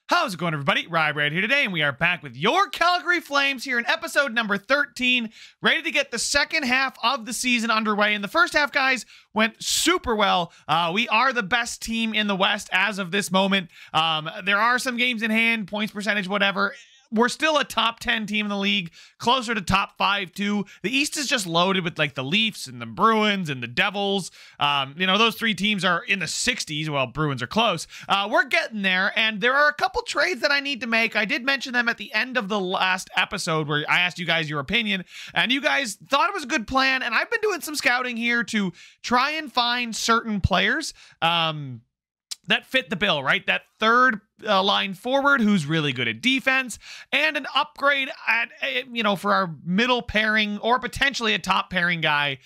How's it going, everybody? RyeSquad here today, and we are back with your Calgary Flames here in episode number 13, ready to get the second half of the season underway. And the first half, guys, went super well. We are the best team in the West as of this moment. There are some games in hand, points percentage, whatever. We're still a top 10 team in the league, closer to top 5 too. The East is just loaded with like the Leafs and the Bruins and the Devils. Those three teams are in the 60s. Well, Bruins are close. We're getting there, and there are a couple trades that I need to make. I did mention them at the end of the last episode where I asked you guys your opinion, and you guys thought it was a good plan, and I've been doing some scouting here to try and find certain players that fit the bill, right? That third line forward who's really good at defense, and an upgrade at, for our middle pairing or potentially a top pairing guy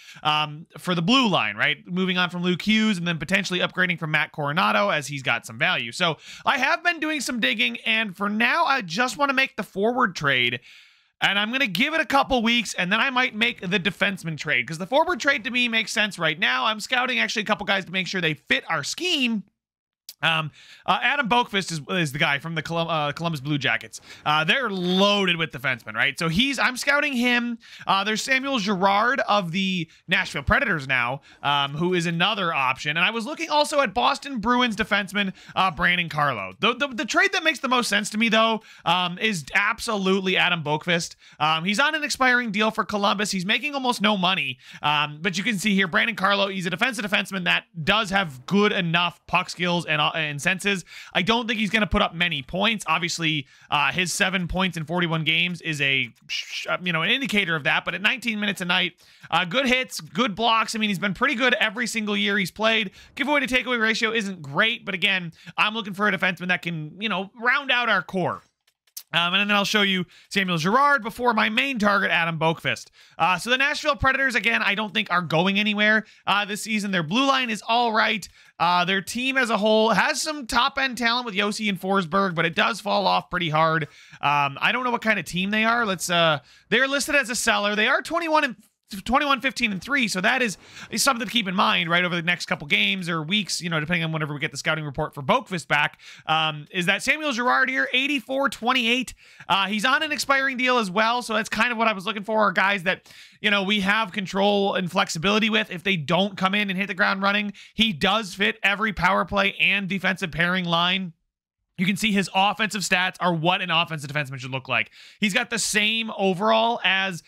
for the blue line, right? Moving on from Luke Hughes and then potentially upgrading from Matt Coronado as he's got some value. So I have been doing some digging, and for now, I just want to make the forward trade. And I'm going to give it a couple weeks, and then I might make the defenseman trade, because the forward trade to me makes sense right now. I'm scouting actually a couple guys to make sure they fit our scheme. Adam Boqvist is the guy from the Columbus Blue Jackets. They're loaded with defensemen, right? So I'm scouting him. There's Samuel Girard of the Nashville Predators now, who is another option. And I was looking also at Boston Bruins defenseman Brandon Carlo. The trade that makes the most sense to me, though, is absolutely Adam Boqvist. He's on an expiring deal for Columbus. He's making almost no money. But you can see here, Brandon Carlo, he's a defensive defenseman that does have good enough puck skills and senses. I don't think he's going to put up many points. Obviously, his 7 points in 41 games is an indicator of that. But at 19 minutes a night, good hits, good blocks. I mean, he's been pretty good every single year he's played. Giveaway to takeaway ratio isn't great, but again, I'm looking for a defenseman that can, round out our core. And then I'll show you Samuel Girard before my main target, Adam Boqvist. So the Nashville Predators, again, I don't think are going anywhere this season. Their blue line is all right. Their team as a whole has some top-end talent with Yossi and Forsberg, but it does fall off pretty hard. I don't know what kind of team they are. They're listed as a seller. They are 21, 15, and 3. So that is something to keep in mind, right, over the next couple games or weeks, depending on whenever we get the scouting report for Boqvist back, is that Samuel Girard here, 84-28. He's on an expiring deal as well. So that's kind of what I was looking for, are guys that, we have control and flexibility with. If they don't come in and hit the ground running, he does fit every power play and defensive pairing line. You can see his offensive stats are what an offensive defenseman should look like. He's got the same overall as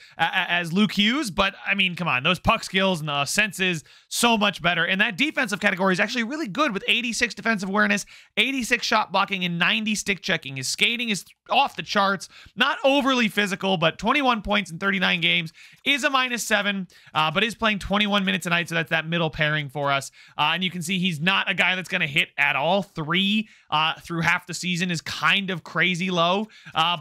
Luke Hughes, but I mean, come on, those puck skills and the senses, so much better. And that defensive category is actually really good with 86 defensive awareness, 86 shot blocking, and 90 stick checking. His skating is off the charts, not overly physical, but 21 points in 39 games, is a -7, but is playing 21 minutes a night, so that's that middle pairing for us. And you can see he's not a guy that's going to hit at all. 3 through half the season is kind of crazy low.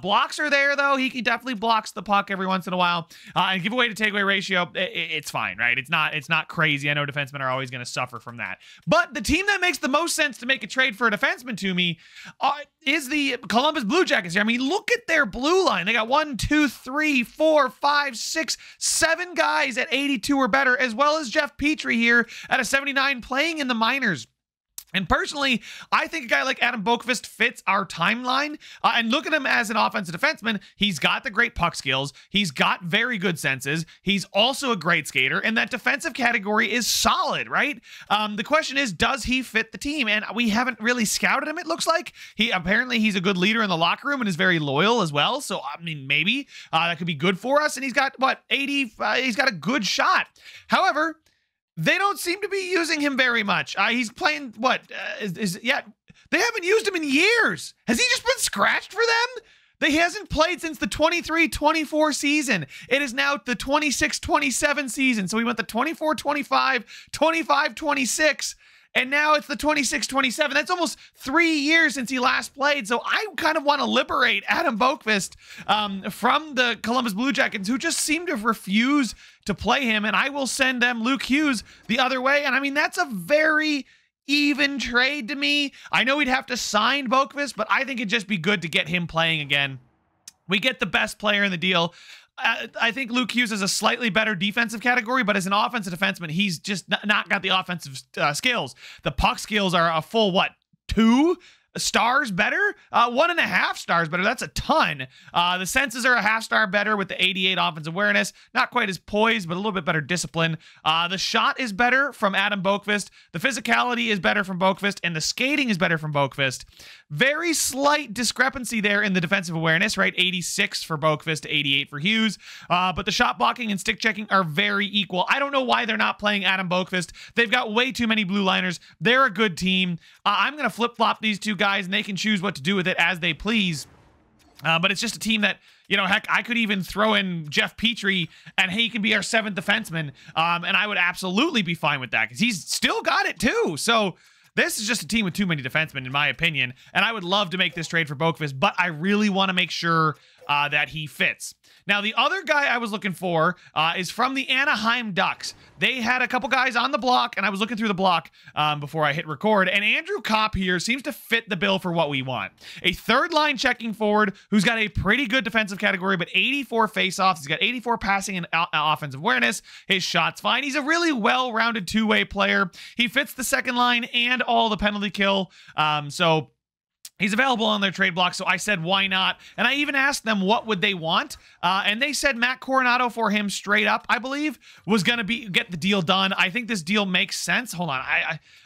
Blocks are there, though. He definitely blocks the puck every once in a while. And giveaway to takeaway ratio, it's fine, right? It's not crazy. I know defensemen are always going to suffer from that. But the team that makes the most sense to make a trade for a defenseman to me is the Columbus Blue Jackets here. I mean, look at their blue line. They got 1, 2, 3, 4, 5, 6, 7 guys at 82 or better, as well as Jeff Petrie here at a 79 playing in the minors. And personally, I think a guy like Adam Boqvist fits our timeline. And look at him as an offensive defenseman. He's got the great puck skills. He's got very good senses. He's also a great skater. And that defensive category is solid, right? The question is, does he fit the team? And we haven't really scouted him, it looks like. Apparently he's a good leader in the locker room and is very loyal as well. So, I mean, maybe that could be good for us. And he's got, 80? He's got a good shot. However, they don't seem to be using him very much. He's playing, they haven't used him in years. Has he just been scratched for them? He hasn't played since the 23-24 season. It is now the 26-27 season. So we went the 24-25, 25-26, and now it's the 26-27. That's almost 3 years since he last played. So I kind of want to liberate Adam Boqvist from the Columbus Blue Jackets, who just seem to refuse to play him. And I will send them Luke Hughes the other way. And I mean, that's a very even trade to me. I know we'd have to sign Boqvist, but I think it'd just be good to get him playing again. We get the best player in the deal. I think Luke Hughes is a slightly better defensive category, but as an offensive defenseman, he's just not got the offensive skills. The puck skills are a full, 2? stars better, 1.5 stars better. That's a ton. The senses are a half-star better with the 88 offensive awareness. Not quite as poised, but a little bit better discipline. The shot is better from Adam Boqvist. The physicality is better from Boqvist, and the skating is better from Boqvist. Very slight discrepancy there in the defensive awareness, right? 86 for Boqvist to 88 for Hughes. But the shot blocking and stick checking are very equal. I don't know why they're not playing Adam Boqvist. They've got way too many blue liners. They're a good team. I'm going to flip-flop these two guys, and they can choose what to do with it as they please. But it's just a team that, you know, heck, I could even throw in Jeff Petrie, and he can be our 7th defenseman, and I would absolutely be fine with that, because he's still got it too. So this is just a team with too many defensemen, in my opinion, and I would love to make this trade for Boqvist, but I really want to make sure that he fits. Now, the other guy I was looking for is from the Anaheim Ducks. They had a couple guys on the block, and I was looking through the block before I hit record, and Andrew Kopp here seems to fit the bill for what we want. A third-line checking forward who's got a pretty good defensive category, but 84 faceoffs. He's got 84 passing and offensive awareness. His shot's fine. He's a really well-rounded two-way player. He fits the second line and all the penalty kill. So he's available on their trade block, so I said, why not? And I even asked them what would they want, and they said Matt Coronado for him straight up, I believe, was going to get the deal done. I think this deal makes sense. Hold on.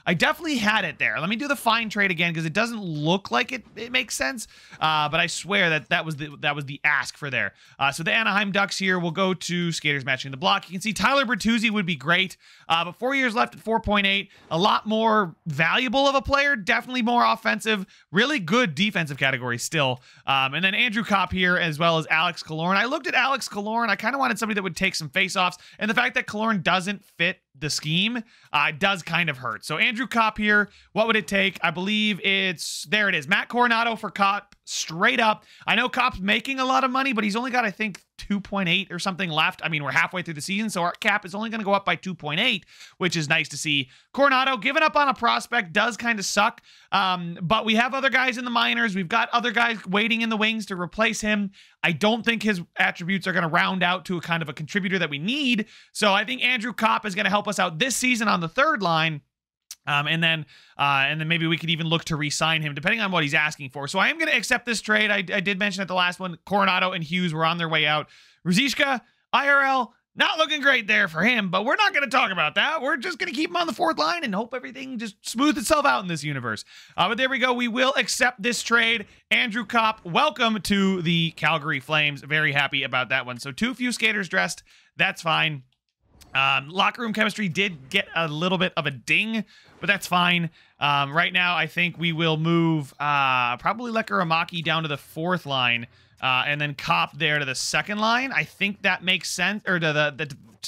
I definitely had it there. Let me do the fine trade again, because it doesn't look like it makes sense, but I swear that was the ask for there. So the Anaheim Ducks here will go to skaters matching the block. You can see Tyler Bertuzzi would be great, but 4 years left at 4.8. A lot more valuable of a player, definitely more offensive, really good defensive category still. And then Andrew Kopp here, as well as Alex Killorn. I looked at Alex Killorn. I kind of wanted somebody that would take some faceoffs, and the fact that Killorn doesn't fit the scheme does kind of hurt. So Andrew Kopp here, what would it take? I believe there it is. Matt Coronado for Kopp, straight up. I know Kopp's making a lot of money, but he's only got, I think, 2.8 or something left. I mean, we're halfway through the season, so our cap is only going to go up by 2.8, which is nice to see. Coronado giving up on a prospect does kind of suck, but we have other guys in the minors. We've got other guys waiting in the wings to replace him. I don't think his attributes are going to round out to a kind of a contributor that we need, so I think Andrew Kopp is going to help us out this season on the third line. And then maybe we could even look to re-sign him depending on what he's asking for. So I am going to accept this trade. I did mention at the last one, Coronado and Hughes were on their way out. Ruzicka, IRL, not looking great there for him, but we're not going to talk about that. We're just going to keep him on the fourth line and hope everything just smooths itself out in this universe. But there we go. We will accept this trade. Andrew Kopp, welcome to the Calgary Flames. Very happy about that one. So too few skaters dressed. That's fine. Locker room chemistry did get a little bit of a ding, but that's fine. Right now, I think we will move probably Lekaramaki down to the fourth line, and then Kopp there to the second line. I think that makes sense, or to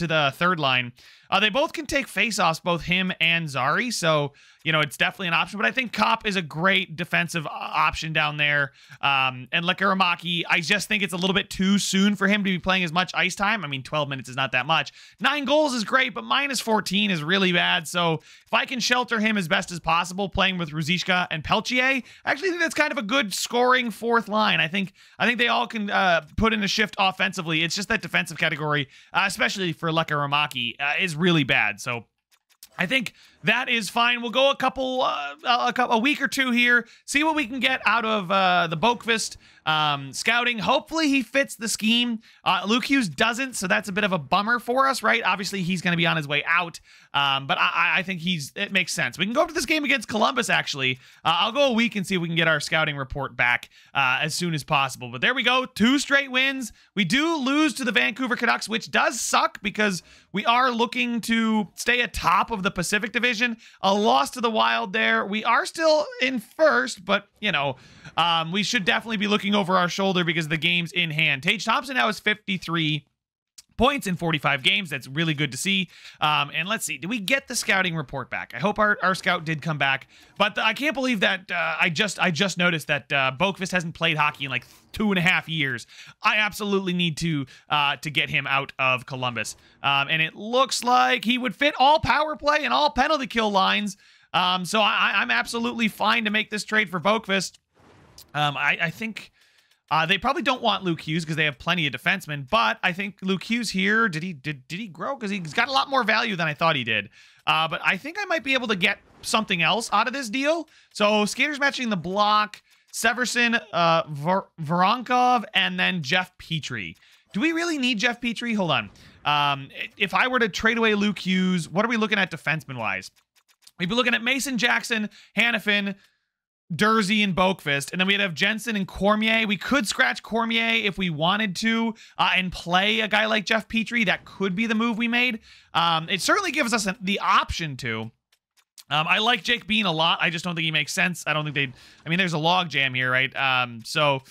the third line. They both can take faceoffs, both him and Zari, so you know it's definitely an option. But I think Kopp is a great defensive option down there. And Lekaramaki, I just think it's a little bit too soon for him to be playing as much ice time. I mean, 12 minutes is not that much. 9 goals is great, but minus 14 is really bad. So if I can shelter him as best as possible, playing with Ruzicka and Peltier, I actually think that's kind of a good scoring fourth line. I think they all can put in a shift offensively. It's just that defensive category, especially for Lekaramaki, is really bad. So I think that is fine. We'll go a week or two here, see what we can get out of the Boqvist scouting. Hopefully he fits the scheme. Luke Hughes doesn't, so that's a bit of a bummer for us, right? Obviously he's going to be on his way out, but I think it makes sense. We can go up to this game against Columbus, actually. I'll go a week and see if we can get our scouting report back as soon as possible. But there we go, 2 straight wins. We do lose to the Vancouver Canucks, which does suck because we are looking to stay atop of the Pacific Division. A loss to the Wild there. We are still in first, but, you know, we should definitely be looking over our shoulder because the game's in hand. Tage Thompson now has 53 points in 45 games. That's really good to see. And let's see, did we get the scouting report back? I hope our scout did come back, but I can't believe that I just noticed that Boqvist hasn't played hockey in like 2.5 years. I absolutely need to get him out of Columbus. And it looks like he would fit all power play and all penalty kill lines. So I'm absolutely fine to make this trade for Boqvist. I think they probably don't want Luke Hughes because they have plenty of defensemen, but I think Luke Hughes here, did he grow? Because he's got a lot more value than I thought he did. But I think I might be able to get something else out of this deal. So skaters matching the block, Severson, Voronkov, and then Jeff Petrie. Do we really need Jeff Petrie? Hold on. If I were to trade away Luke Hughes, what are we looking at defenseman-wise? We'd be looking at Mason Jackson, Hannafin, Dursey, and Boqvist, and then we'd have Jensen and Cormier. We could scratch Cormier if we wanted to and play a guy like Jeff Petrie. That could be the move we made. It certainly gives us the option to. I like Jake Bean a lot. I just don't think he makes sense. I don't think I mean, there's a log jam here, right? So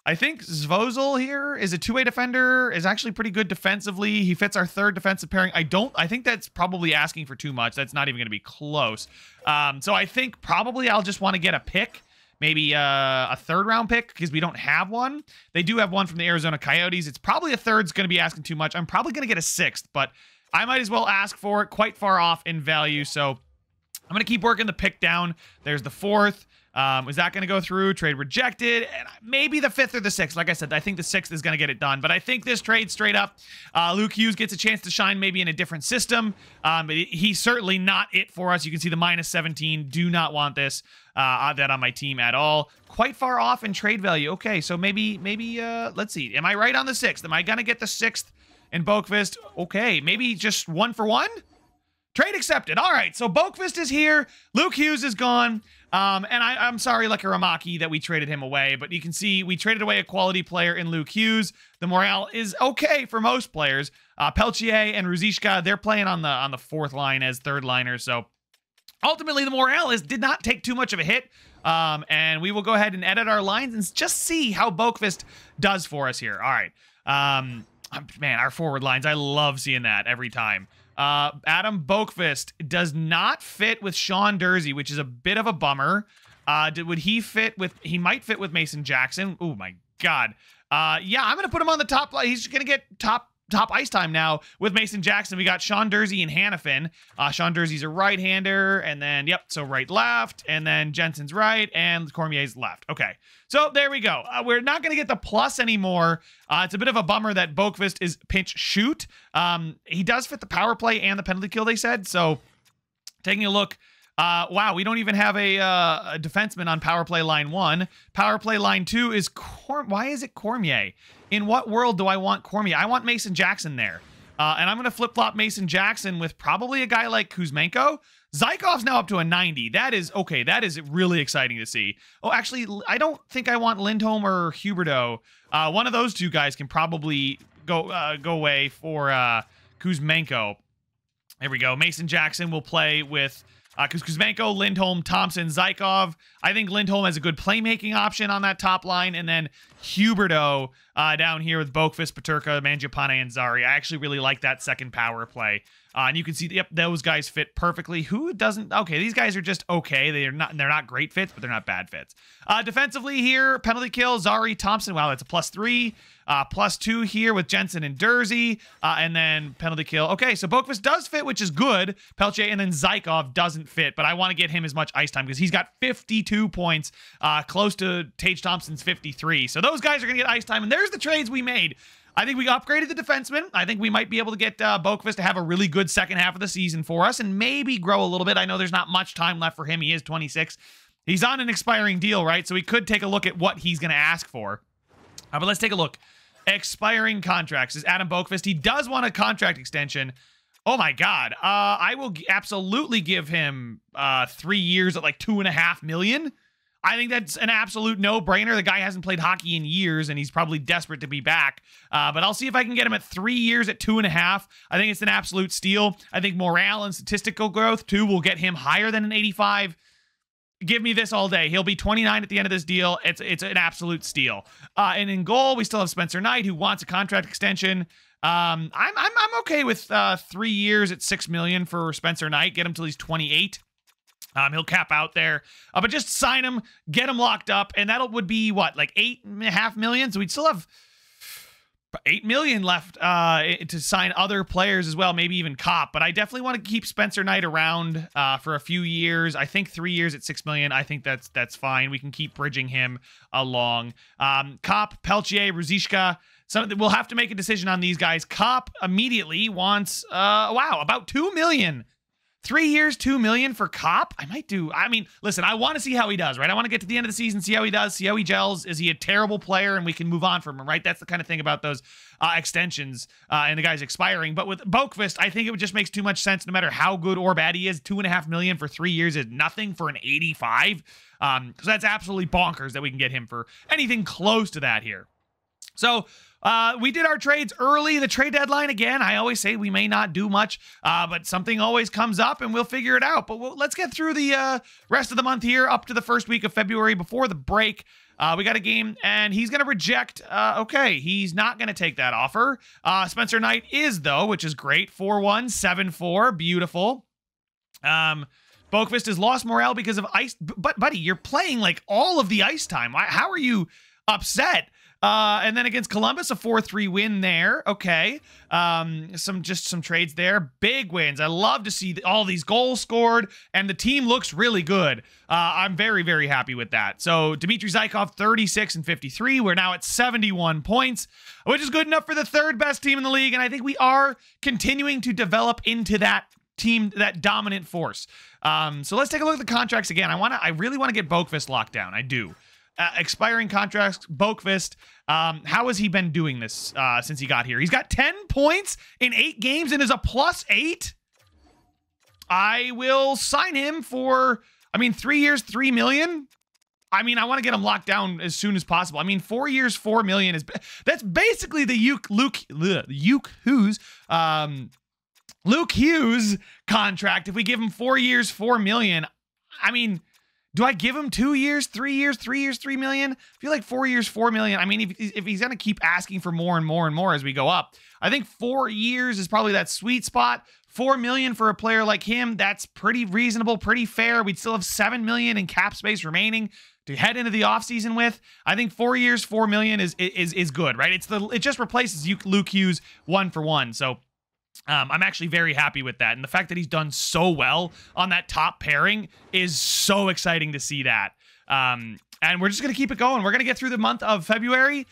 I think Svozil here is a two-way defender, is actually pretty good defensively. He fits our third defensive pairing. I think that's probably asking for too much. That's not even going to be close. So I think probably I'll just want to get a pick, maybe a third-round pick, because we don't have one. They do have one from the Arizona Coyotes. It's probably a third's going to be asking too much. I'm probably going to get a sixth, but I might as well ask for it. Quite far off in value, so I'm going to keep working the pick down. There's the fourth. Is that going to go through? Trade rejected. And maybe the fifth or the sixth. Like I said, I think the sixth is going to get it done. But I think this trade straight up, Luke Hughes gets a chance to shine maybe in a different system. But he's certainly not it for us. You can see the -17. Do not want this that on my team at all. Quite far off in trade value. Okay, so maybe let's see. Am I right on the sixth? Am I going to get the sixth in Boqvist? Okay, maybe just 1 for 1? Trade accepted. All right, so Boqvist is here. Luke Hughes is gone. And I'm sorry, Lekaramaki, that we traded him away. But you can see we traded away a quality player in Luke Hughes. The morale is okay for most players. Peltier and Ruzishka, they're playing on the fourth line as third liners. So ultimately, the morale did not take too much of a hit. And we will go ahead and edit our lines and just see how Boqvist does for us here. All right. Man, our forward lines, I love seeing that every time. Adam Boqvist does not fit with Sean Dursey, which is a bit of a bummer. Would he fit with, he might fit with Mason Jackson. Oh my God. Yeah, I'm going to put him on the top line. He's going to get top ice time now with Mason Jackson. We got Sean Dursey and Hannafin. Sean Dursey's a right-hander, and then, yep, so right-left, and then Jensen's right, and Cormier's left. Okay, so there we go. We're not going to get the plus anymore. It's a bit of a bummer that Boqvist is pinch shoot. He does fit the power play and the penalty kill, they said, so taking a look. Wow, we don't even have a defenseman on power play line 1. Power play line 2 is why is it Cormier? In what world do I want Cormier? I want Mason Jackson there. And I'm going to flip-flop Mason Jackson with probably a guy like Kuzmenko. Zykov's now up to a 90. That is, okay, that is really exciting to see. Oh, actually, I don't think I want Lindholm or Huberdeau. One of those two guys can probably go away for Kuzmenko. There we go. Mason Jackson will play with Kuzmenko, Lindholm, Thompson, Zykov. I think Lindholm has a good playmaking option on that top line. And then Huberdeau down here with Boqvist, Peterka, Mangiapane, and Zari. I actually really like that second power play. And you can see, yep, those guys fit perfectly. Who doesn't? Okay, these guys are just okay. They're not great fits, but they're not bad fits. Defensively here, penalty kill, Zari, Thompson. Wow, that's a +3. +2 here with Jensen and Dursey. And then penalty kill. Okay, so Boqvist does fit, which is good. Pelche, and then Zykov doesn't fit, but I want to get him as much ice time because he's got 52 points, close to Tage Thompson's 53. So those guys are going to get ice time, and there's the trades we made. I think we upgraded the defenseman. I think we might be able to get Boqvist to have a really good second half of the season for us and maybe grow a little bit. I know there's not much time left for him. He is 26. He's on an expiring deal, right? So we could take a look at what he's going to ask for. But let's take a look. Expiring contracts is Adam Boqvist. He does want a contract extension. Oh my God. I will absolutely give him 3 years at like $2.5 million. I think that's an absolute no-brainer. The guy hasn't played hockey in years, and he's probably desperate to be back. But I'll see if I can get him at 3 years at 2.5. I think it's an absolute steal. I think morale and statistical growth, too, will get him higher than an 85. Give me this all day. He'll be 29 at the end of this deal. It's an absolute steal. And in goal, we still have Spencer Knight, who wants a contract extension. I'm okay with 3 years at $6 million for Spencer Knight. Get him till he's 28. He'll cap out there, but just sign him, get him locked up, and that would be what, like $8.5 million. So we'd still have $8 million left to sign other players as well, maybe even Cop. But I definitely want to keep Spencer Knight around for a few years. I think 3 years at $6 million. I think that's fine. We can keep bridging him along. Cop, Peltier, Ruzishka. We'll have to make a decision on these guys. Cop immediately wants about $2 million. 3 years, $2 million for Cop. I might do. I mean, listen, I want to see how he does, right? I want to get to the end of the season, see how he does, see how he gels. Is he a terrible player and we can move on from him, right? That's the kind of thing about those extensions and the guys expiring. But with Boqvist, I think it just makes too much sense no matter how good or bad he is. $2.5 million for 3 years is nothing for an 85. So that's absolutely bonkers that we can get him for anything close to that here. So we did our trades early. The trade deadline, again, I always say we may not do much, but something always comes up and we'll figure it out. But let's get through the rest of the month here up to the first week of February before the break. We got a game, and he's going to reject. Okay, he's not going to take that offer. Spencer Knight is, though, which is great. 4-1, 7-4. Beautiful. Boqvist has lost morale because of ice. But, buddy, you're playing, like, all of the ice time. How are you upset? And then against Columbus, a 4-3 win there. Okay. Some trades there. Big wins. I love to see all these goals scored, and the team looks really good. I'm very, very happy with that. So Dmitry Zykov, 36 and 53. We're now at 71 points, which is good enough for the third best team in the league. And I think we are continuing to develop into that team, that dominant force. So let's take a look at the contracts again. I really want to get Boqvist locked down. I do. Expiring contracts, Boqvist. How has he been doing this since he got here? He's got 10 points in 8 games and is a +8. I will sign him for, 3 years, $3 million. I want to get him locked down as soon as possible. 4 years, $4 million that's basically the Luke Hughes contract. If we give him 4 years, $4 million, do I give him 2 years, 3 years, 3 years, $3 million? I feel like 4 years, $4 million. If he's going to keep asking for more and more and more as we go up, I think 4 years is probably that sweet spot. $4 million for a player like him, that's pretty reasonable, pretty fair. We'd still have $7 million in cap space remaining to head into the offseason with. I think 4 years, $4 million is good, right? It just replaces Luke Hughes 1-for-1. So I'm actually very happy with that. And the fact that he's done so well on that top pairing is so exciting to see that. And we're just going to keep it going. We're going to get through the month of February,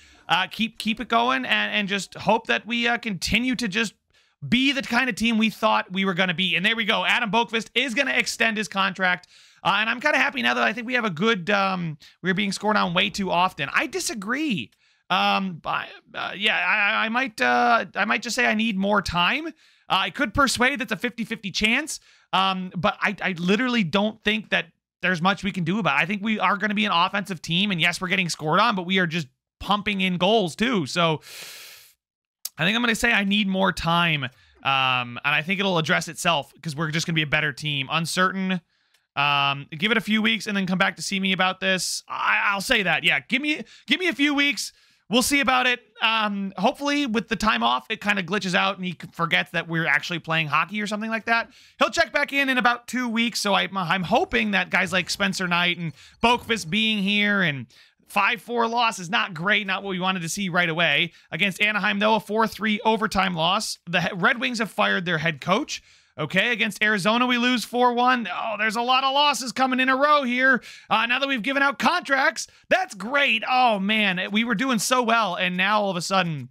keep it going, and just hope that we continue to just be the kind of team we thought we were going to be. And there we go. Adam Boqvist is going to extend his contract. And I'm kind of happy now that I think we have a good, we're being scored on way too often. I disagree. I might just say I need more time. I could persuade that's a 50-50 chance. But I literally don't think that there's much we can do about it. I think we are going to be an offensive team, and yes, we're getting scored on, but we are just pumping in goals too. So I think I'm going to say I need more time. And I think it'll address itself because we're just going to be a better team. Uncertain. Give it a few weeks and then come back to see me about this. I'll say that. Yeah. Give me a few weeks. We'll see about it. Hopefully, with the time off, it kind of glitches out and he forgets that we're actually playing hockey or something like that. He'll check back in about 2 weeks, so I'm hoping that guys like Spencer Knight and Boqvist being here and 5-4 loss is not great, not what we wanted to see right away. Against Anaheim, though, a 4-3 overtime loss. The Red Wings have fired their head coach. Okay, against Arizona, we lose 4-1. Oh, there's a lot of losses coming in a row here. Now that we've given out contracts, that's great. Oh, man, we were doing so well, and now all of a sudden,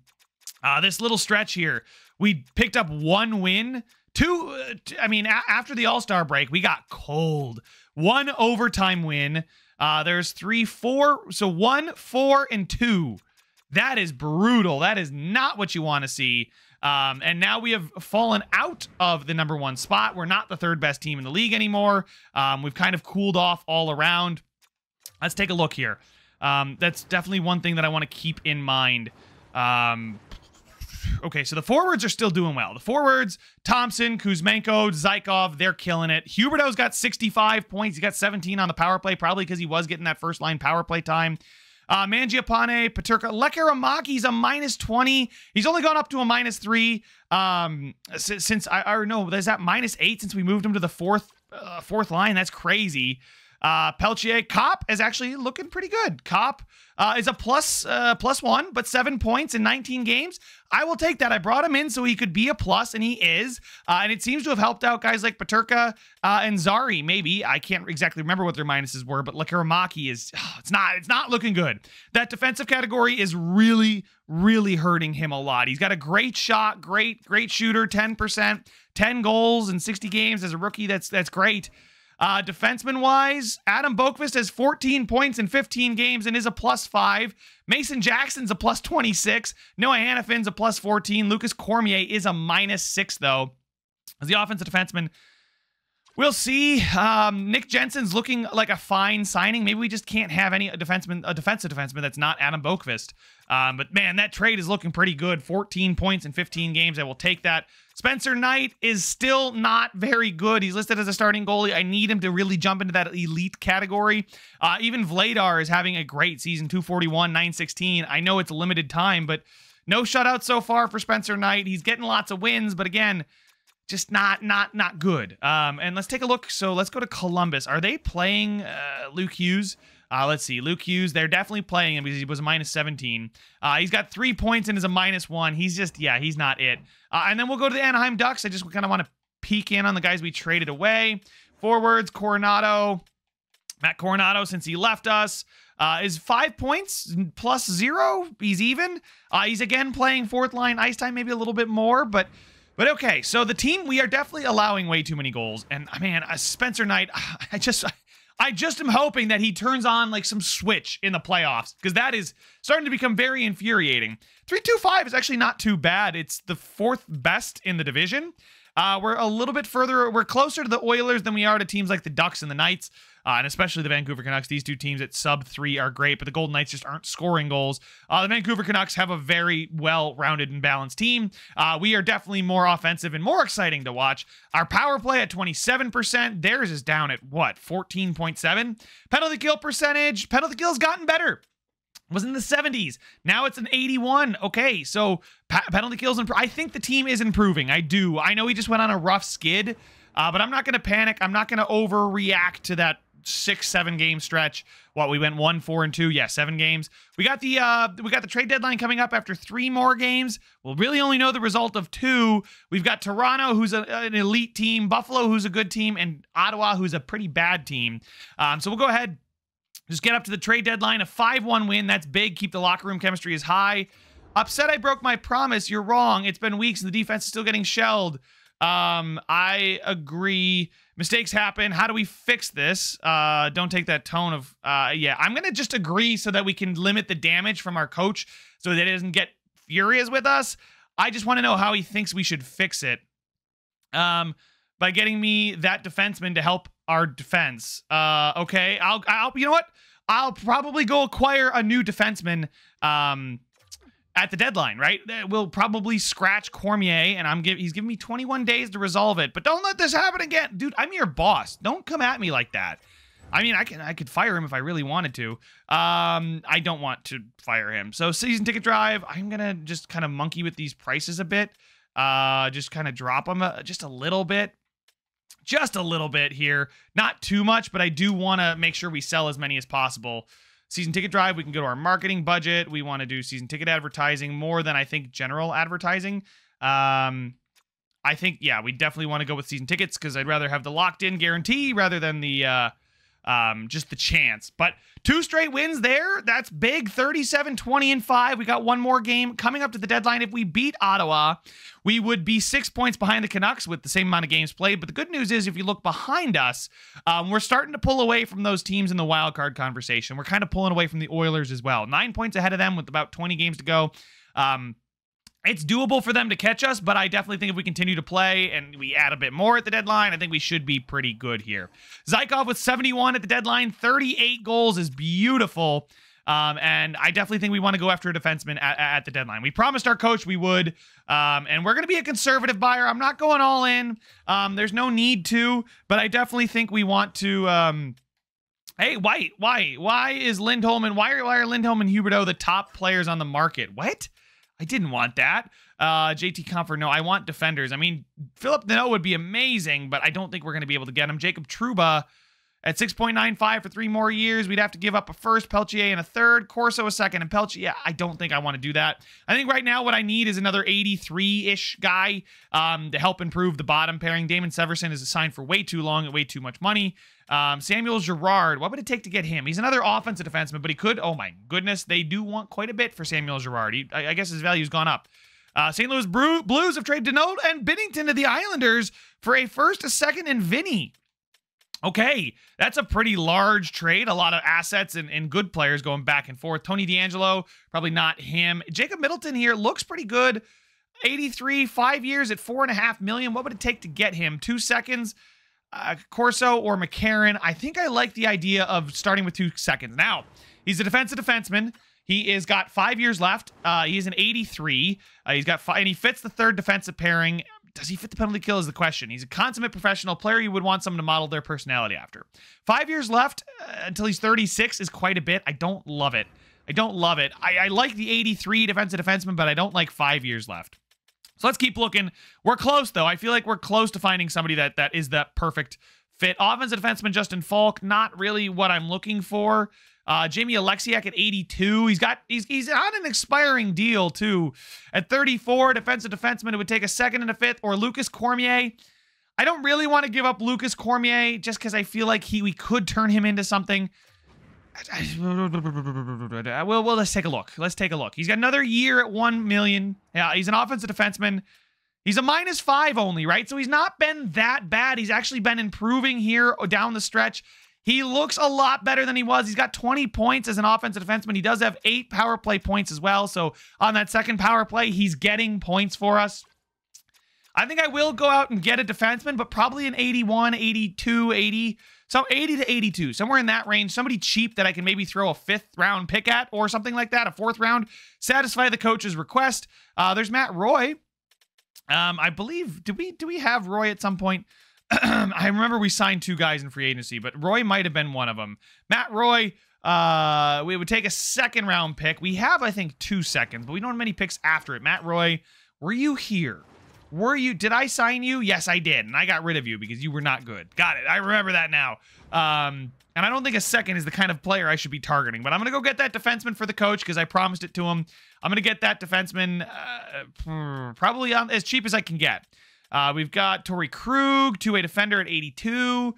this little stretch here, we picked up 1 win. After the All-Star break, we got cold. 1 overtime win. There's 3, 4, so 1, 4, and 2. That is brutal. That is not what you want to see. And now we have fallen out of the #1 spot. We're not the 3rd best team in the league anymore. We've kind of cooled off all around. Let's take a look here. That's definitely one thing that I want to keep in mind. Okay, so the forwards are still doing well. The forwards, Thompson, Kuzmenko, Zykov, they're killing it. Huberdeau's got 65 points. He got 17 on the power play, probably because he was getting that first line power play time. Mangiapane, Peterka, Lekkeramaki's a -20. He's only gone up to a -3. Since I don't know, there's that -8 since we moved him to the fourth line. That's crazy. Peltier. Cop is actually looking pretty good. Cop is a +1, but 7 points in 19 games. I will take that. I brought him in so he could be a plus, and he is. And it seems to have helped out guys like Peterka and Zari, maybe. I can't exactly remember what their minuses were, but Likaramaki is, it's not looking good. That defensive category is really, really hurting him a lot. He's got a great shot, great shooter, 10%, 10 goals in 60 games as a rookie. That's great. Defenseman-wise, Adam Boqvist has 14 points in 15 games and is a +5. Mason Jackson's a +26. Noah Hannafin's a +14. Lucas Cormier is a -6, though. As the offensive defenseman, we'll see. Nick Jensen's looking like a fine signing. Maybe we just can't have a defensive defenseman that's not Adam Boqvist. But man, that trade is looking pretty good. 14 points in 15 games. I will take that. Spencer Knight is still not very good. He's listed as a starting goalie. I need him to really jump into that elite category. Even Vladar is having a great season, 241, 916. I know it's a limited time, but no shutouts so far for Spencer Knight. He's getting lots of wins, but again, just not good. And let's take a look. So let's go to Columbus. Are they playing Luke Hughes? Let's see. Luke Hughes, they're definitely playing him because he was a -17. He's got 3 points and is a -1. He's just, yeah, he's not it. And then we'll go to the Anaheim Ducks. I just kind of want to peek in on the guys we traded away. Forwards, Coronado. Matt Coronado, since he left us, is 5 points +0. He's even. He's again playing fourth line ice time, maybe a little bit more, but okay. So the team, we are definitely allowing way too many goals. And man, Spencer Knight, I just am hoping that he turns on like some switch in the playoffs, because that is starting to become very infuriating. 325 is actually not too bad. It's the 4th best in the division. We're a little bit further. We're closer to the Oilers than we are to teams like the Ducks and the Knights, and especially the Vancouver Canucks. These two teams at sub-3 are great, but the Golden Knights just aren't scoring goals. The Vancouver Canucks have a very well-rounded and balanced team. We are definitely more offensive and more exciting to watch. Our power play at 27%. Theirs is down at, what, 14.7? Penalty kill percentage. Penalty kill's gotten better. Was in the 70s. Now it's an 81. Okay, so penalty kills. I think the team is improving. I do. I know he just went on a rough skid, but I'm not going to panic. I'm not going to overreact to that 6-7 game stretch. What, we went 1-4-2. Yeah, 7 games. We got the trade deadline coming up after 3 more games. We'll really only know the result of 2. We've got Toronto, who's an elite team, Buffalo, who's a good team, and Ottawa, who's a pretty bad team. So we'll go ahead. Just get up to the trade deadline, a 5-1 win. That's big. Keep the locker room chemistry as high. Upset I broke my promise. You're wrong. It's been weeks and the defense is still getting shelled. I agree. Mistakes happen. How do we fix this? Don't take that tone of, yeah, I'm going to just agree so that we can limit the damage from our coach so that he doesn't get furious with us. I just want to know how he thinks we should fix it. By getting me that defenseman to help our defense. Okay, I'll you know what? I'll probably go acquire a new defenseman at the deadline, right? We'll probably scratch Cormier, and he's giving me 21 days to resolve it. But don't let this happen again. Dude, I'm your boss. Don't come at me like that. I mean, I could fire him if I really wanted to. I don't want to fire him. So season ticket drive, I'm going to just kind of monkey with these prices a bit. Just kind of drop them just a little bit. Just a little bit here. Not too much, but I do want to make sure we sell as many as possible. Season ticket drive, we can go to our marketing budget. We want to do season ticket advertising more than I think general advertising. I think, yeah, we definitely want to go with season tickets because I'd rather have the locked-in guarantee rather than the just the chance. But 2 straight wins there. That's big. 37-20-5. We got 1 more game coming up to the deadline. If we beat Ottawa, we would be 6 points behind the Canucks with the same amount of games played. But the good news is if you look behind us, we're starting to pull away from those teams in the wild card conversation. We're kind of pulling away from the Oilers as well. 9 points ahead of them with about 20 games to go. It's doable for them to catch us, but I definitely think if we continue to play and we add a bit more at the deadline, I think we should be pretty good here. Zykov with 71 at the deadline. 38 goals is beautiful. And I definitely think we want to go after a defenseman at the deadline. We promised our coach we would, and we're going to be a conservative buyer. I'm not going all in. There's no need to, but I definitely think we want to... Hey, why is Lindholm and why are Lindholm and Huberdeau the top players on the market? What? I didn't want that. JT Comfort, no, I want defenders. I mean, Philip Deneau would be amazing, but I don't think we're going to be able to get him. Jacob Trouba, At 6.95 for 3 more years, we'd have to give up a first, Peltier, and a third, Corso a second, and Peltier. Yeah, I don't think I want to do that. I think right now what I need is another 83-ish guy to help improve the bottom pairing. Damon Severson is assigned for way too long and way too much money. Samuel Girard, what would it take to get him? He's another offensive defenseman, but he could, oh my goodness, they do want quite a bit for Samuel Girard. I guess his value's gone up. St. Louis Blues have traded Denault and Binnington to the Islanders for a first, a second, and Vinny. Okay, that's a pretty large trade. A lot of assets and good players going back and forth. Tony DeAngelo, probably not him. Jacob Middleton here looks pretty good. 83, 5 years at $4.5 million. What would it take to get him? 2 seconds, Corso or McCarron. I think I like the idea of starting with 2 seconds. Now, he's a defensive defenseman. He has got 5 years left. He's an 83. He's got and he fits the third defensive pairing. Does he fit the penalty kill is the question. He's a consummate professional player. You would want someone to model their personality after. 5 years left until he's 36 is quite a bit. I don't love it. I don't love it. I like the 83 defensive defenseman, but I don't like 5 years left. So let's keep looking. We're close, though. I feel like we're close to finding somebody that is that perfect fit. Offensive defenseman Justin Falk, not really what I'm looking for. Jamie Alexiak at 82. He's on an expiring deal too. At 34, defensive defenseman, it would take a second and a fifth. Or Lucas Cormier. I don't really want to give up Lucas Cormier just because I feel like we could turn him into something. Well, let's take a look. Let's take a look. He's got another year at $1 million. Yeah, he's an offensive defenseman. He's a -5 only, right? So he's not been that bad. He's actually been improving here down the stretch. He looks a lot better than he was. He's got 20 points as an offensive defenseman. He does have 8 power play points as well. So on that second power play, he's getting points for us. I think I will go out and get a defenseman, but probably an 81, 82, 80. So 80 to 82, somewhere in that range. Somebody cheap that I can maybe throw a 5th round pick at or something like that, a 4th round. Satisfy the coach's request. There's Matt Roy. I believe, do we have Roy at some point? I remember we signed 2 guys in free agency, but Roy might have been one of them. Matt Roy, we would take a 2nd round pick. We have, I think, 2 seconds, but we don't have many picks after it. Matt Roy, were you here? Did I sign you? Yes, I did. And I got rid of you because you were not good. Got it. I remember that now. And I don't think a 2nd is the kind of player I should be targeting, but I'm going to go get that defenseman for the coach because I promised it to him. I'm going to get that defenseman probably as cheap as I can get. We've got Torrey Krug, 2-way defender at 82.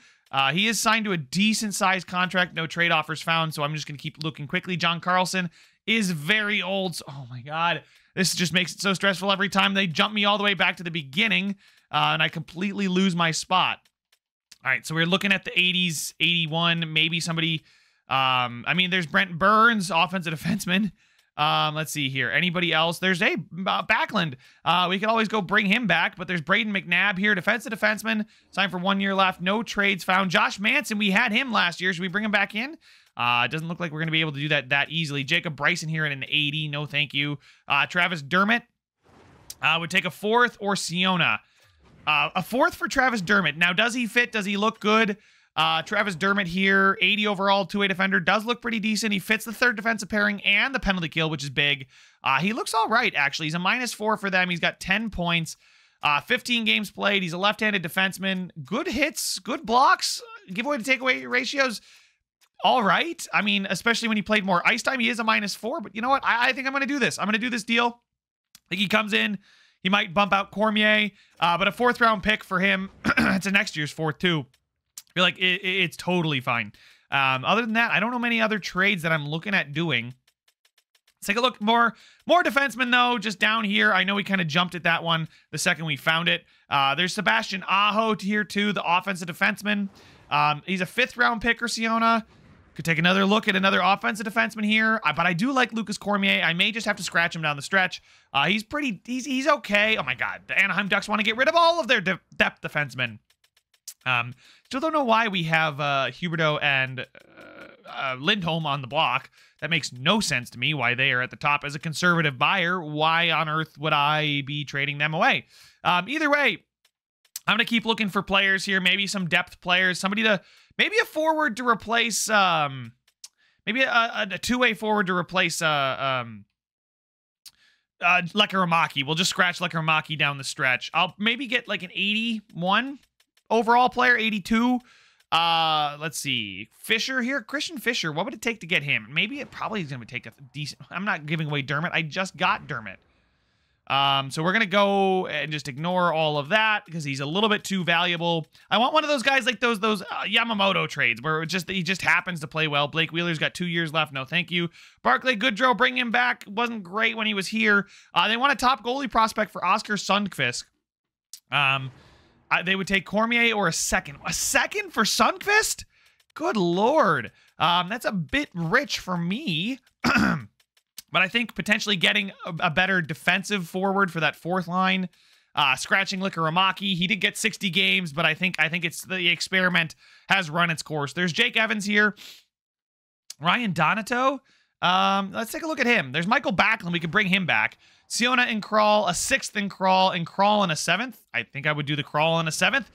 He is signed to a decent-sized contract. No trade offers found, so I'm just going to keep looking quickly. John Carlson is very old. So, oh, my God. This just makes it so stressful every time they jump me all the way back to the beginning, and I completely lose my spot. All right, so we're looking at the 80s, 81, maybe somebody. I mean, there's Brent Burns, offensive defenseman. Let's see here. Anybody else? There's Backlund. We could always go bring him back, but there's Braden McNabb here, defensive defenseman, signed for 1 year left. No trades found. Josh Manson, we had him last year. Should we bring him back in? It doesn't look like we're going to be able to do that easily. Jacob Bryson here at an 80. No, thank you. Travis Dermott would take a 4th or Siona. A 4th for Travis Dermott. Now, does he fit? Does he look good? Travis Dermott here, 80 overall, 2-way defender, does look pretty decent. He fits the 3rd defensive pairing and the penalty kill, which is big. He looks all right, actually. He's a -4 for them. He's got 10 points, 15 games played. He's a left-handed defenseman. Good hits, good blocks, giveaway to takeaway ratios, all right. I mean, especially when he played more ice time, he is a -4, but you know what? I think I'm going to do this. I'm going to do this deal. I think he comes in. He might bump out Cormier, but a 4th round pick for him. It's a next year's 4th, too. I feel like it's totally fine. Other than that, I don't know many other trades that I'm looking at doing. Let's take a look. More defensemen, though, just down here. I know we kind of jumped at that one the second we found it. There's Sebastian Aho here, too, the offensive defenseman. He's a 5th round pick, or Siona. Could take another look at another offensive defenseman here. But I do like Lucas Cormier. I may just have to scratch him down the stretch. He's okay. Oh, my God. The Anaheim Ducks want to get rid of all of their depth defensemen. Still don't know why we have Huberdeau and Lindholm on the block. That makes no sense to me why they are at the top. As a conservative buyer, why on earth would I be trading them away? Either way, I'm going to keep looking for players here. Maybe some depth players. Maybe a forward to replace, maybe a 2-way forward to replace Lekkerimaki. We'll just scratch Lekkerimaki down the stretch. I'll maybe get like an 81 overall player, 82. Let's see. Fisher here. Christian Fisher. What would it take to get him? Maybe it probably is going to take a decent... I'm not giving away Dermott. I just got Dermott. So we're going to go and just ignore all of that because he's a little bit too valuable. I want one of those guys like those Yamamoto trades where he just happens to play well. Blake Wheeler's got 2 years left. No, thank you. Barclay Goodrow, bring him back. Wasn't great when he was here. They want a top goalie prospect for Oscar Sundqvist. They would take Cormier or a second. A second for Sundqvist? Good Lord. That's a bit rich for me. But I think potentially getting a better defensive forward for that fourth line, scratching Likaramaki. He did get 60 games, but I think it's the experiment has run its course. There's Jake Evans here. Ryan Donato. Let's take a look at him. There's Michael Backlund. We could bring him back. Siona and Crawl, a 6th in Crawl, and Crawl in a 7th. I think I would do the Crawl in a 7th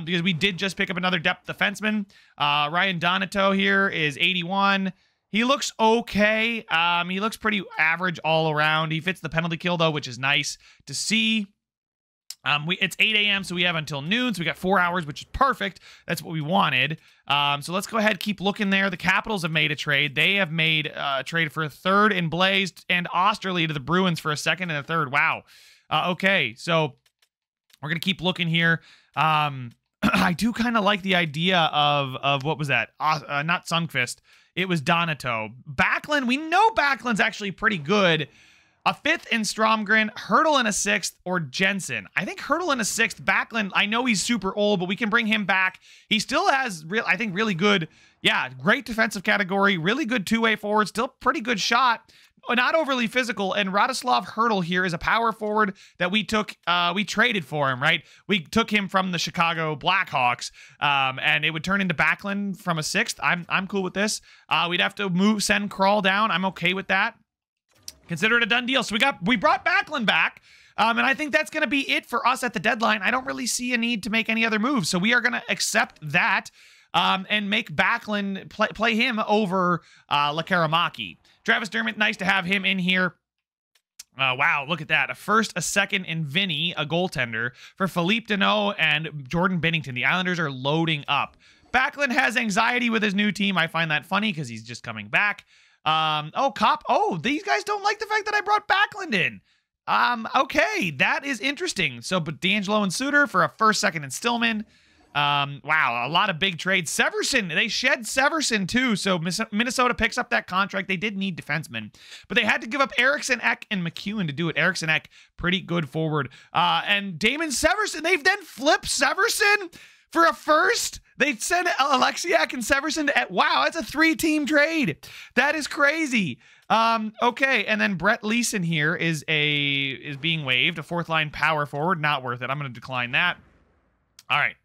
because we did just pick up another depth defenseman. Ryan Donato here is 81. He looks okay. He looks pretty average all around. He fits the penalty kill, though, which is nice to see. It's 8 a.m., so we have until noon, so we got 4 hours, which is perfect. That's what we wanted. So let's go ahead, keep looking there. The Capitals have made a trade. They have made a trade for a 3rd in Blazed and Osterley to the Bruins for a 2nd and a 3rd. Wow. Okay, so we're going to keep looking here. I do kind of like the idea of what was that? Not Sundqvist. It was Donato. Backlund, we know Backlund's actually pretty good. A 5th in Stromgren, Hurdle in a 6th, or Jensen. I think Hurdle in a 6th. Backlund, I know he's super old, but we can bring him back. He still has, I think, really good, great defensive category, really good two-way forward, still pretty good shot. Not overly physical, and Radoslav Hurdle here is a power forward that we took, we traded for him, right? We took him from the Chicago Blackhawks, and it would turn into Backlund from a 6th. I'm cool with this. We'd have to send Crawl down. I'm okay with that. Consider it a done deal. So we brought Backlund back, and I think that's going to be it for us at the deadline. I don't really see a need to make any other moves, so we are going to accept that and make Backlund play him over Lekaramaki. Travis Dermott, nice to have him in here. Wow, look at that. A 1st, a 2nd, and Vinny, a goaltender, for Philippe Deneau and Jordan Binnington. The Islanders are loading up. Backlund has anxiety with his new team. I find that funny because he's just coming back. These guys don't like the fact that I brought Backlund in. Okay, that is interesting. So, but D'Angelo and Suter for a 1st, 2nd, and Stillman. Wow, a lot of big trades. Severson, they shed Severson too, so Minnesota picks up that contract. They did need defensemen, but they had to give up Eriksson, Ek, and McEwen to do it. Eriksson, Ek, pretty good forward. And Damon Severson, they've then flipped Severson for a 1st. They sent Alexiak and Severson to... Wow, that's a 3-team trade. That is crazy. Okay, and then Brett Leeson here is being waived. A 4th-line power forward. Not worth it. I'm going to decline that. All right.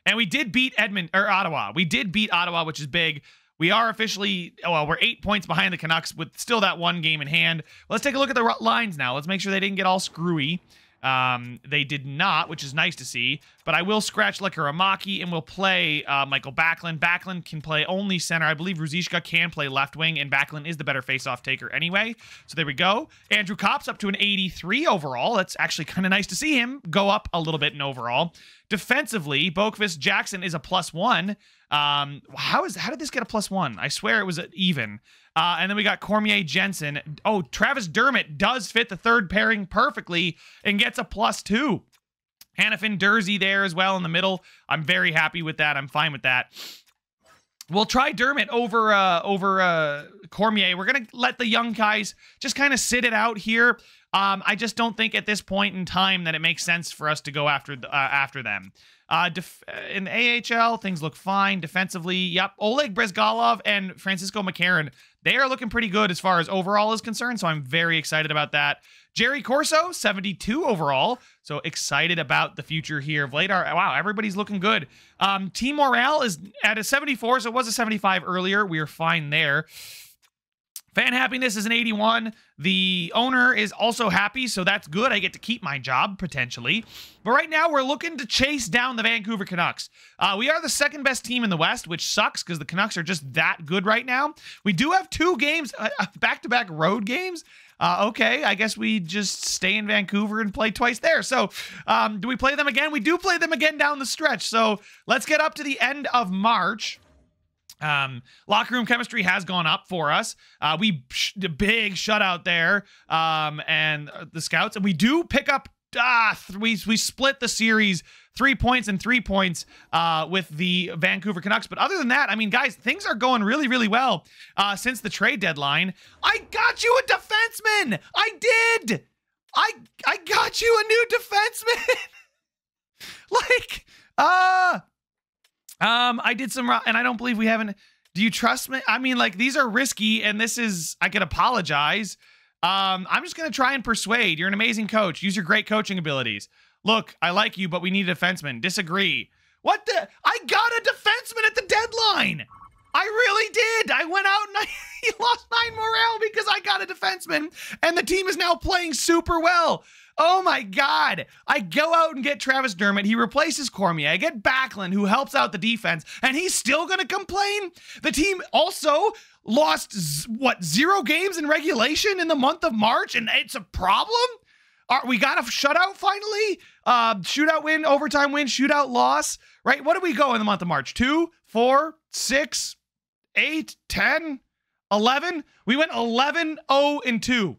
And we did beat Ottawa. We did beat Ottawa, which is big. We are officially... Well, we're 8 points behind the Canucks with still that 1 game in hand. Let's take a look at the lines now. Let's make sure they didn't get all screwy. They did not, which is nice to see, but I will scratch Lekaramaki and we'll play Michael Backlund. Backlund can play only center. I believe Ruzicka can play left wing, and Backlund is the better face-off taker anyway. So there we go. Andrew Kopp's up to an 83 overall. That's actually kind of nice to see him go up a little bit in overall. Defensively, Boqvist Jackson is a +1. How did this get a +1? I swear it was even. And then we got Cormier Jensen. Oh, Travis Dermott does fit the 3rd pairing perfectly and gets a +2. Hannafin Dursey there as well in the middle. I'm very happy with that. I'm fine with that. We'll try Dermott over Cormier. We're going to let the young guys just kind of sit it out here. I just don't think at this point in time that it makes sense for us to go after them. In AHL, things look fine defensively. Yep, Oleg Brezgalov and Francisco McCarron, they are looking pretty good as far as overall is concerned, so I'm very excited about that. Jerry Corso, 72 overall, so excited about the future here of Vladar. Wow, everybody's looking good. Team morale is at a 74, so it was a 75 earlier. We are fine there. Fan happiness is an 81. The owner is also happy, so that's good. I get to keep my job, potentially. But right now, we're looking to chase down the Vancouver Canucks. We are the second best team in the West, which sucks because the Canucks are just that good right now. We do have 2 games, back-to-back road games. Okay, I guess we just stay in Vancouver and play twice there. So, do we play them again? We do play them again down the stretch. So, let's get up to the end of March. Locker room chemistry has gone up for us. We big shutout there, and the Scouts, and we do pick up. We split the series 3 points and 3 points with the Vancouver Canucks. But other than that, I mean, guys, things are going really, really well since the trade deadline. I got you a defenseman. I did. I got you a new defenseman. I did some, and I don't believe we haven't. Do you trust me? I mean, like, these are risky, and this is, I could apologize. I'm just going to try and persuade. You're an amazing coach. Use your great coaching abilities. Look, I like you, but we need a defenseman. Disagree. What the? I got a defenseman at the deadline. I really did. I went out and he lost 9 morale because I got a defenseman, and the team is now playing super well. Oh my God. I go out and get Travis Dermott. He replaces Cormier. I get Backlund, who helps out the defense, and he's still going to complain? The team also lost, 0 games in regulation in the month of March, and it's a problem? We got a shutout finally? Shootout win, overtime win, shootout loss, right? What did we go in the month of March? 2, 4, 6, 8, 10, 11? We went 11-0-2.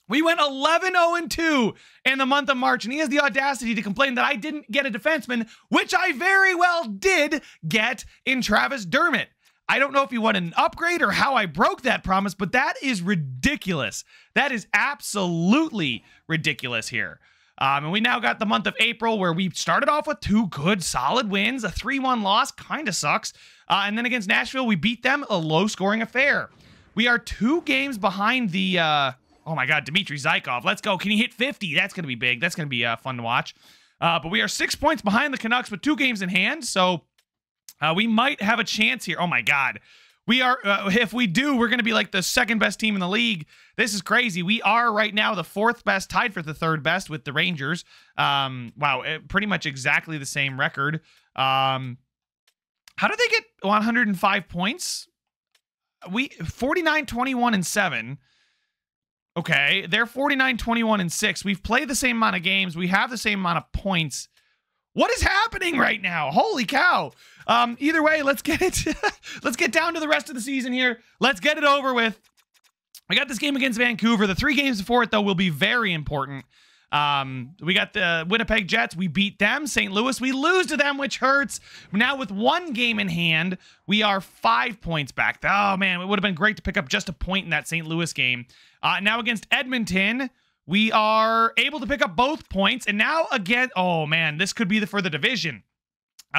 We went 11-0-2 in the month of March, and he has the audacity to complain that I didn't get a defenseman, which I very well did get in Travis Dermott. I don't know if he wanted an upgrade or how I broke that promise, but that is ridiculous. That is absolutely ridiculous here. And we now got the month of April, where we started off with 2 good, solid wins. A 3-1 loss kind of sucks. And then against Nashville, we beat them, a low-scoring affair. We are 2 games behind the... oh my God, Dmitry Zykov. Let's go. Can he hit 50? That's going to be big. That's going to be fun to watch. But we are 6 points behind the Canucks with 2 games in hand. So we might have a chance here. Oh my God. We are, if we do, we're going to be like the 2nd best team in the league. This is crazy. We are right now the 4th best, tied for the 3rd best with the Rangers. Wow. Pretty much exactly the same record. How did they get 105 points? 49, 21, and 7. Okay, they're 49, 21, and 6. We've played the same amount of games. We have the same amount of points. What is happening right now? Holy cow. Either way, let's get it. Let's get down to the rest of the season here. Let's get it over with. We got this game against Vancouver. The 3 games before it, though, will be very important. We got the Winnipeg Jets. We beat them. St. Louis, we lose to them, which hurts. Now with 1 game in hand, we are 5 points back. Oh, man, it would have been great to pick up just a point in that St. Louis game. Now against Edmonton, we are able to pick up both points. And now again, oh, man, this could be for the division.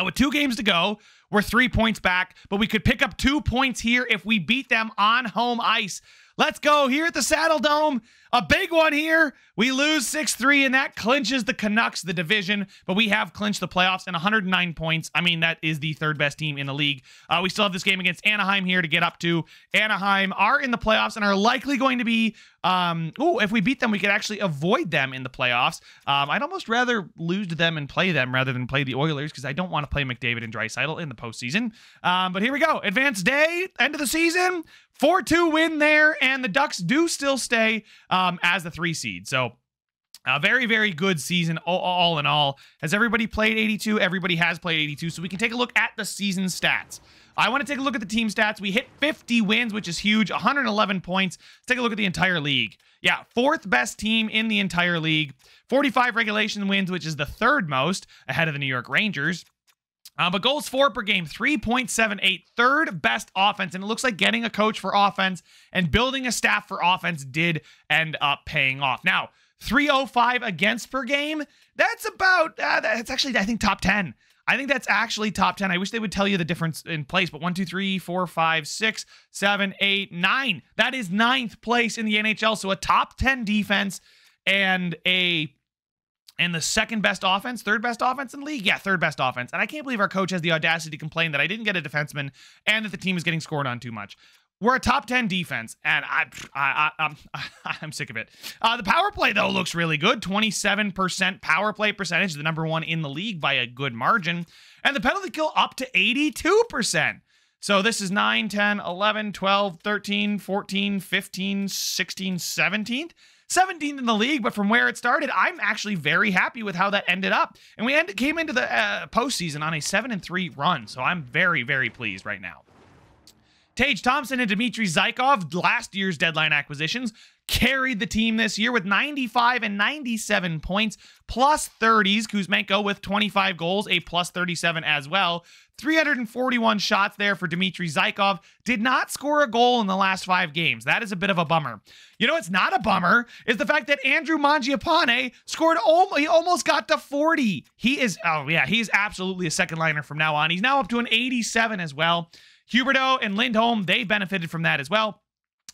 With 2 games to go, we're 3 points back, but we could pick up 2 points here if we beat them on home ice. Let's go here at the Saddle Dome. A big one here. We lose 6-3, and that clinches the Canucks the division, but we have clinched the playoffs and 109 points. I mean, that is the 3rd best team in the league. We still have this game against Anaheim here to get up to. Anaheim are in the playoffs and are likely going to be, if we beat them, we could actually avoid them in the playoffs. I'd almost rather lose to them and play them rather than play the Oilers, because I don't want to play McDavid and Draisaitl in the postseason. But here we go. Advanced day, end of the season. 4-2 win there, and the Ducks do still stay as the 3 seed. So a very, very good season all in all. Has everybody played 82? Everybody has played 82, so we can take a look at the season stats. I want to take a look at the team stats. We hit 50 wins, which is huge, 111 points. Let's take a look at the entire league. Yeah, 4th best team in the entire league. 45 regulation wins, which is the 3rd most, ahead of the New York Rangers. But goals for per game, 3.78, 3rd best offense. And it looks like getting a coach for offense and building a staff for offense did end up paying off. Now, 305 against per game, that's about, that's actually, I think, top 10. I think that's actually top 10. I wish they would tell you the difference in place, but 1, 2, 3, 4, 5, 6, 7, 8, 9. That is 9th place in the NHL. So a top 10 defense and the 2nd best offense, 3rd best offense in the league? Yeah, 3rd best offense. And I can't believe our coach has the audacity to complain that I didn't get a defenseman and that the team is getting scored on too much. we're a top 10 defense, and I'm sick of it. The power play, though, looks really good. 27% power play percentage, the number one in the league by a good margin. And the penalty kill up to 82%. So this is 9, 10, 11, 12, 13, 14, 15, 16, 17th. 17th in the league, but from where it started, I'm actually very happy with how that ended up. And we came into the postseason on a 7-3 run, so I'm very, very pleased right now. Tage Thompson and Dmitry Zykov, last year's deadline acquisitions, carried the team this year with 95 and 97 points, plus 30s. Kuzmenko with 25 goals, a plus 37 as well. 341 shots there for Dmitry Zykov. Did not score a goal in the last 5 games. That is a bit of a bummer. You know what's not a bummer is the fact that Andrew Mangiapane scored, he almost got to 40. He is absolutely a second liner from now on. He's now up to an 87 as well. Huberdeau and Lindholm, they benefited from that as well.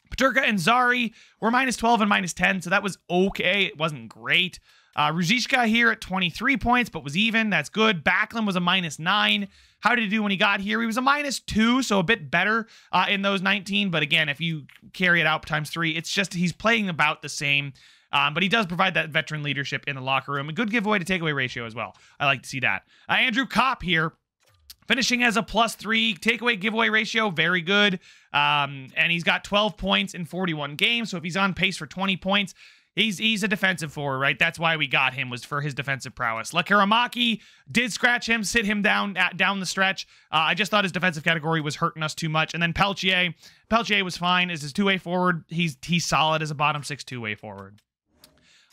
Peterka and Zari were minus 12 and minus 10, so that was okay. It wasn't great. Ruzicka here at 23 points, but was even. That's good. Backlund was a minus 9. How did he do when he got here? He was a minus 2, so a bit better in those 19. But again, if you carry it out times 3, it's just he's playing about the same. But he does provide that veteran leadership in the locker room. A good giveaway to takeaway ratio as well. I like to see that. Andrew Kopp here, finishing as a plus 3. Takeaway giveaway ratio, very good. And he's got 12 points in 41 games. So if he's on pace for 20 points, he's a defensive forward, right? That's why we got him, was for his defensive prowess. Lekaramaki did scratch him, sit him down the stretch. I just thought his defensive category was hurting us too much. And then Peltier was fine as his two-way forward. He's solid as a bottom 6 two-way forward.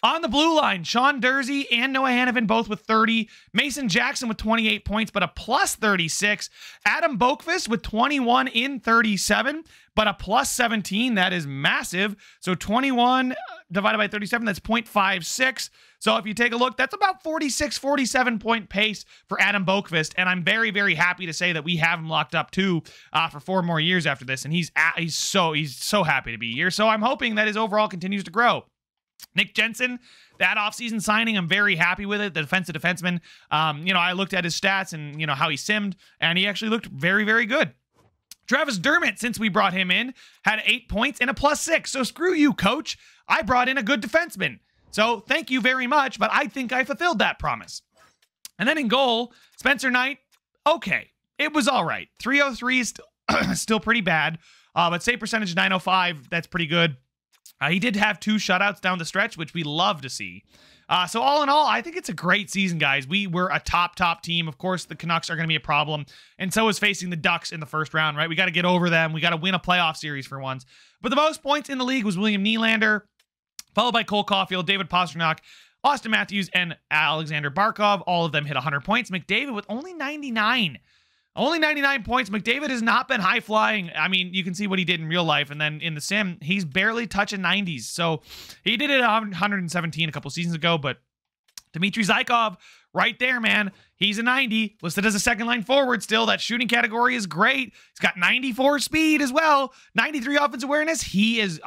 On the blue line, Sean Durzi and Noah Hannafin both with 30. Mason Jackson with 28 points, but a plus 36. Adam Boqvist with 21 in 37, but a plus 17. That is massive. So 21 divided by 37, that's 0.56. So if you take a look, that's about 46, 47 point pace for Adam Boqvist. And I'm very, very happy to say that we have him locked up too for 4 more years after this. And he's so happy to be here. So I'm hoping that his overall continues to grow. Nick Jensen, that offseason signing, I'm very happy with it. The defensive defenseman, I looked at his stats and, how he simmed, and he actually looked very, very good. Travis Dermott, since we brought him in, had 8 points and a plus 6. So screw you, coach. I brought in a good defenseman. So thank you very much, but I think I fulfilled that promise. And then in goal, Spencer Knight, okay. It was all right. 303 is still pretty bad, but save percentage 905, that's pretty good. He did have 2 shutouts down the stretch, which we love to see. So all in all, I think it's a great season, guys. We were a top team. Of course, the Canucks are going to be a problem, and so is facing the Ducks in the first round, right? We got to get over them. We got to win a playoff series for once. But the most points in the league was William Nylander, followed by Cole Caulfield, David Pastrnak, Austin Matthews, and Alexander Barkov. All of them hit 100 points. McDavid with only 99. Only 99 points. McDavid has not been high flying. I mean, you can see what he did in real life. And then in the sim, he's barely touching 90s. So he did it at 117 a couple seasons ago. But Dmitry Zykov, right there, man. He's a 90, listed as a second line forward still. That shooting category is great. He's got 94 speed as well. 93 offense awareness. He is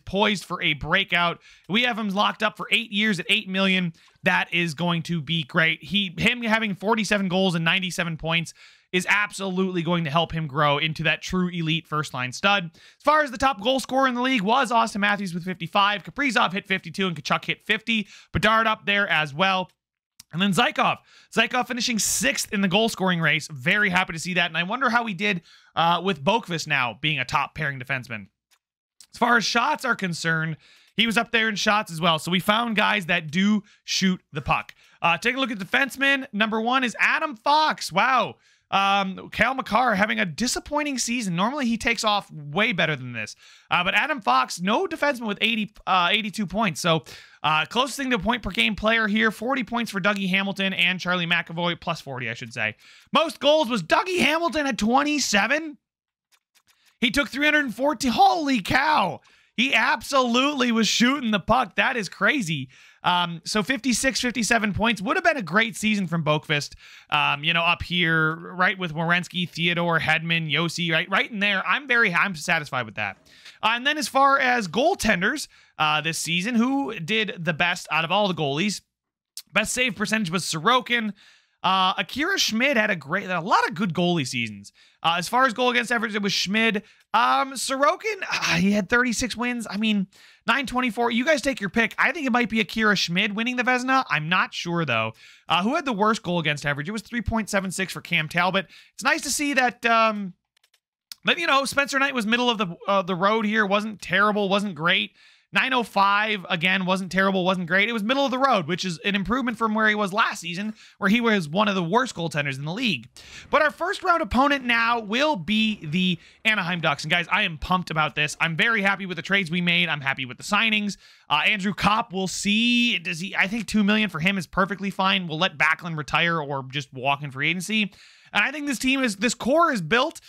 poised for a breakout. We have him locked up for 8 years at $8 million. That is going to be great. Him having 47 goals and 97 points is absolutely going to help him grow into that true elite first-line stud. As far as the top goal scorer in the league was Austin Matthews with 55. Kaprizov hit 52 and Kachuk hit 50. Bedard up there as well. And then Zykov finishing 6th in the goal-scoring race. Very happy to see that. And I wonder how he did with Boqvist now being a top pairing defenseman. As far as shots are concerned, he was up there in shots as well. So we found guys that do shoot the puck. Take a look at defensemen. Number 1 is Adam Fox. Wow. Cale Makar having a disappointing season. Normally he takes off way better than this. But Adam Fox, no defenseman with 82 points. So closest thing to a point per game player here. 40 points for Dougie Hamilton and Charlie McAvoy. Plus 40, I should say. Most goals was Dougie Hamilton at 27. He took 314. Holy cow. He absolutely was shooting the puck. That is crazy. So 56, 57 points would have been a great season from Boqvist. Up here, right with Werenski, Theodore, Hedman, Yossi, right in there. I'm satisfied with that. And then as far as goaltenders this season, who did the best out of all the goalies? Best save percentage was Sorokin. Akira Schmid had a lot of good goalie seasons. As far as goal against average, it was Schmid. Sorokin, he had 36 wins. I mean, 924. You guys take your pick. I think it might be Akira Schmid winning the Vezina. I'm not sure, though. Who had the worst goal against average? It was 3.76 for Cam Talbot. It's nice to see that, Spencer Knight was middle of the road here. Wasn't terrible, wasn't great. 905, again, wasn't terrible, wasn't great. It was middle of the road, which is an improvement from where he was last season, where he was one of the worst goaltenders in the league. But our first round opponent now will be the Anaheim Ducks. And guys, I am pumped about this. I'm very happy with the trades we made. I'm happy with the signings. Andrew Kopp, we'll see. I think $2 million for him is perfectly fine. We'll let Backlund retire or just walk in free agency. And I think this core is built.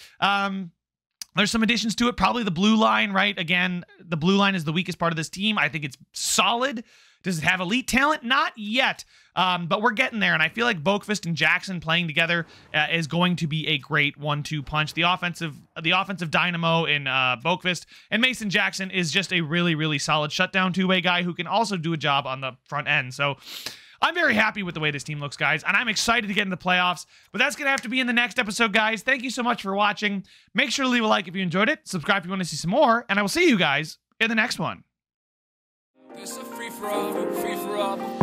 There's some additions to it. Probably the blue line, right? Again, the blue line is the weakest part of this team. I think it's solid. Does it have elite talent? Not yet, but we're getting there. And I feel like Boqvist and Jackson playing together is going to be a great 1-2 punch. The offensive dynamo in Boqvist and Mason Jackson is just a really, really solid shutdown two-way guy who can also do a job on the front end. So I'm very happy with the way this team looks, guys, and I'm excited to get in the playoffs, but that's going to have to be in the next episode, guys. Thank you so much for watching. Make sure to leave a like if you enjoyed it, subscribe if you want to see some more, and I will see you guys in the next one. It's a free-for-all, free-for-all.